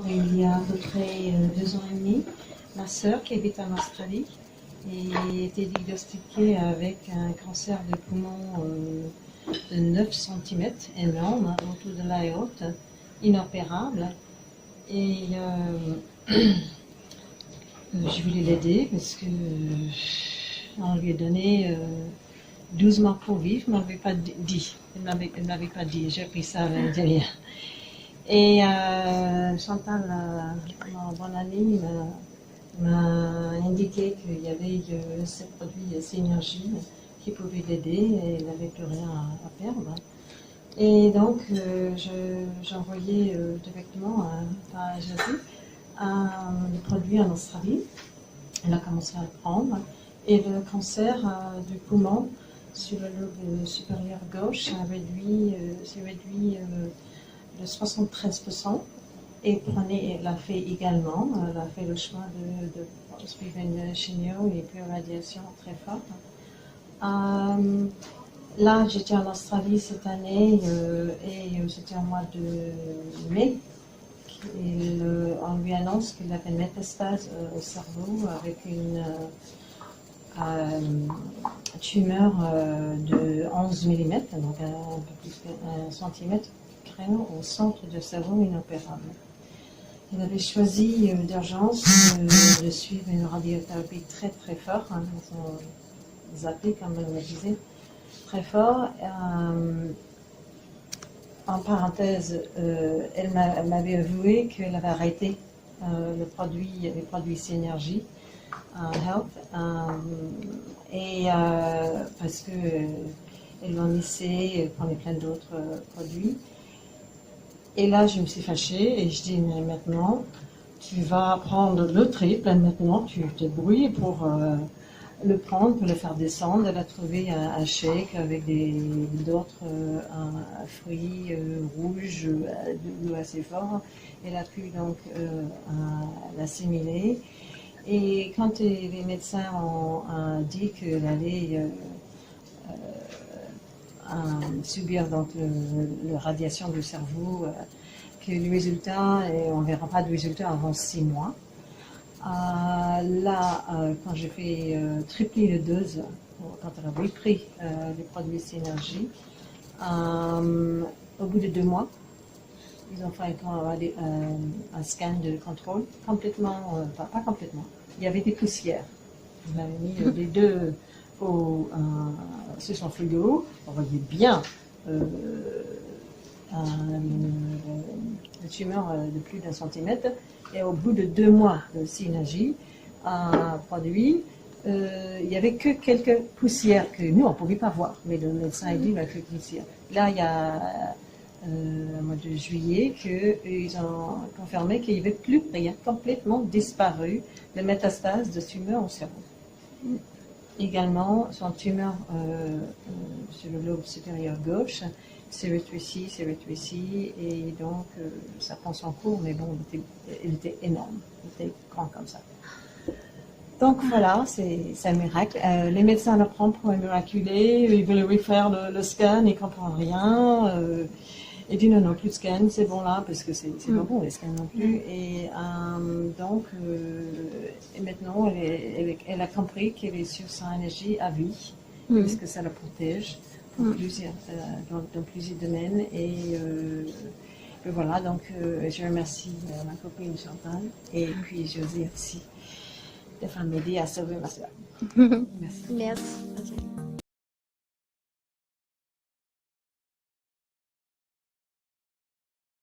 il y a à peu près 2 ans et demi, ma sœur qui habite en Australie et était diagnostiquée avec un cancer de poumon de 9 cm, énorme, autour de l'aorte, inopérable. Et je voulais l'aider parce que on lui a donné 12 mois pour vivre, mais elle ne m'avait pas dit. Elle ne m'avait pas dit, j'ai appris ça à l'intérieur. Et Chantal, mon bonne amie, m'a indiqué qu'il y avait ce produit Synergie qui pouvait l'aider et il n'avait plus rien à perdre. Et donc, j'ai envoyé directement à Josie le produit en Australie. Elle a commencé à le prendre. Et le cancer du poumon sur le lobe supérieur gauche s'est réduit de 73%. Et elle a fait également, elle a fait le choix de suivre une chimio et puis une radiation très forte. Là, j'étais en Australie cette année et c'était au mois de mai. On lui annonce qu'il avait une métastase au cerveau avec une tumeur de 11 mm, donc un peu plus d'1 centimètre créant au centre du cerveau inopérable. Il avait choisi d'urgence de suivre une radiothérapie très très forte, zappé comme elle me disait, très fort. En parenthèse, elle m'avait avoué qu'elle avait arrêté les produits Synergie Health, et parce qu'elle vomissait, prenait plein d'autres produits. Et là, je me suis fâchée et je dis, mais maintenant, tu vas prendre le triple, et maintenant tu te débrouilles pour le prendre, pour le faire descendre. Elle a trouvé un shake avec d'autres fruits rouges, de goût assez fort. Elle a pu donc l'assimiler. Et quand les médecins ont dit qu'elle allait subir donc la radiation du cerveau, que le résultat, et on ne verra pas de résultat avant 6 mois. Là, quand j'ai fait tripler le dose, quand elle avait pris les produits Synergie, au bout de 2 mois, ils ont fait un scan de contrôle complètement, pas complètement, il y avait des poussières. Ils m'avaient mis les deux sur son frigo, on voyait bien une tumeur de plus d'1 centimètre, et au bout de 2 mois de Synergie, un produit, il n'y avait que quelques poussières que nous, on ne pouvait pas voir, mais le médecin a dit qu'il y avait quelques poussières. Là, il y a au mois de juillet qu'ils ont confirmé qu'il n'y avait plus rien, complètement disparu, de métastase de tumeur au cerveau. Également, son tumeur sur le lobe supérieur gauche s'est rétréci, et donc ça prend son cours, mais bon, il était énorme, il était grand comme ça. Donc voilà, c'est un miracle. Les médecins le prennent pour un miraculé, ils veulent lui faire le scan, ils ne comprennent rien. Ils disent non, plus de scan, c'est bon là, parce que c'est pas bon les scans non plus. Et donc, et maintenant, elle a compris qu'elle est sur sa énergie à vie, parce que ça la protège dans plusieurs domaines. Et voilà, donc je remercie ma copine Chantal, et puis Josie aussi, de m'aider à sauver ma soeur. Merci. Merci.